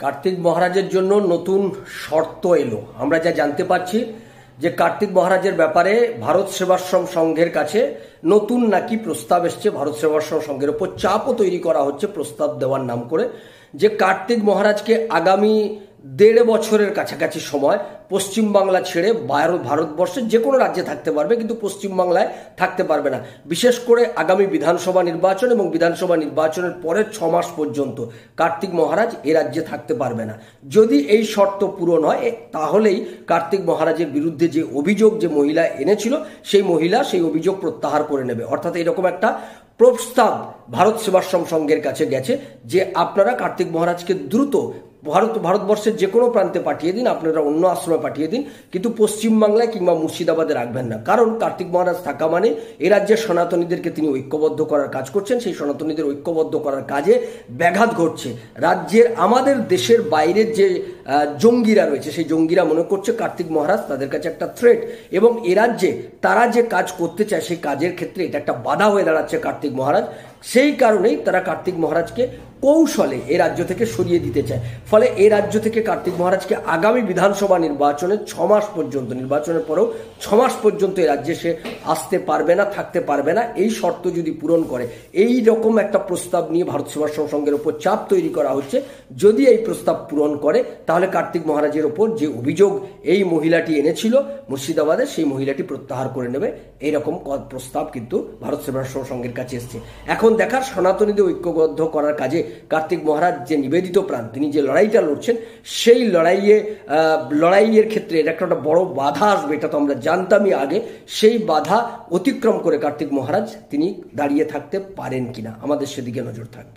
কার্তিক মহারাজের জন্য নতুন শর্ত এলো। আমরা যা জানতে পারছি যে কার্তিক মহারাজের ব্যাপারে ভারত সেবাশ্রম সংঘের কাছে নতুন নাকি প্রস্তাব এসছে। ভারত সেবাশ্রম সংঘের ওপর চাপও তৈরি করা হচ্ছে প্রস্তাব দেওয়ার নাম করে, যে কার্তিক মহারাজকে আগামী 1.5 বছরের কাছাকাছি সময় পশ্চিমবাংলা ছেড়ে ভারতবর্ষের যে কোনো রাজ্যে থাকতে পারবে, কিন্তু পশ্চিমবাংলায় থাকতে পারবে না। বিশেষ করে আগামী বিধানসভা নির্বাচন এবং বিধানসভা নির্বাচনের পরের 6 মাস পর্যন্ত কার্তিক মহারাজ এ রাজ্যে থাকতে পারবে না। যদি এই শর্ত পূরণ হয় তাহলেই কার্তিক মহারাজের বিরুদ্ধে যে অভিযোগ যে মহিলা এনেছিল সেই মহিলা সেই অভিযোগ প্রত্যাহার করে নেবে। অর্থাৎ এরকম একটা প্রস্তাব ভারত সেবাশ্রম সংঘের কাছে গেছে যে আপনারা কার্তিক মহারাজকে দ্রুত ভারতবর্ষের যে কোনো প্রান্তে পাঠিয়ে দিন, আপনারা অন্য আশ্রমে পাঠিয়ে দিন, কিন্তু পশ্চিমবাংলায় কিংবা মুর্শিদাবাদে রাখবেন না। কারণ কার্তিক মহারাজ থাকা মানে এ রাজ্যের সনাতনীদেরকে তিনি ঐক্যবদ্ধ করার কাজ করছেন। সেই সনাতনীদের ঐক্যবদ্ধ করার কাজে ব্যাঘাত ঘটছে। রাজ্যের আমাদের দেশের বাইরের যে জঙ্গিরা রয়েছে সেই জঙ্গিরা মনে করছে কার্তিক মহারাজ তাদের কাছে একটা থ্রেট, এবং এ রাজ্যে তারা যে কাজ করতে চায় সেই কাজের ক্ষেত্রে এটা একটা বাধা হয়ে দাঁড়াচ্ছে কার্তিক মহারাজ। সেই কারণেই তারা কার্তিক মহারাজকে কৌশলে এ রাজ্য থেকে সরিয়ে দিতে চায়। ফলে এ রাজ্য থেকে কার্তিক মহারাজকে আগামী বিধানসভা নির্বাচনের 6 মাস পর্যন্ত, নির্বাচনের পরেও 6 মাস পর্যন্ত এ রাজ্যে সে আসতে পারবে না, থাকতে পারবে না। এই শর্ত যদি পূরণ করে, এই রকম একটা প্রস্তাব নিয়ে ভারত সেবাশ্রম সংঘের ওপর চাপ তৈরি করা হচ্ছে। যদি এই প্রস্তাব পূরণ করে তাহলে কার্তিক মহারাজের ওপর যে অভিযোগ এই মহিলাটি এনেছিল মুর্শিদাবাদে, সেই মহিলাটি প্রত্যাহার করে নেবে। এইরকম প্রস্তাব কিন্তু ভারত সেবাশ্রম সংঘের কাছে এসছে। এখন দেখার সনাতনীদের ঐক্যবদ্ধ করার কাজে কার্তিক মহারাজ যে নিবেদিত প্রাণ, তিনি যে লড়াইটা লড়ছেন, সেই লড়াইয়ের ক্ষেত্রে এটা একটা বড় বাধা আসবে, এটা তো আমরা জানতামই আগে। সেই বাধা অতিক্রম করে কার্তিক মহারাজ তিনি দাঁড়িয়ে থাকতে পারেন কিনা, আমাদের সেদিকে নজর থাকবে।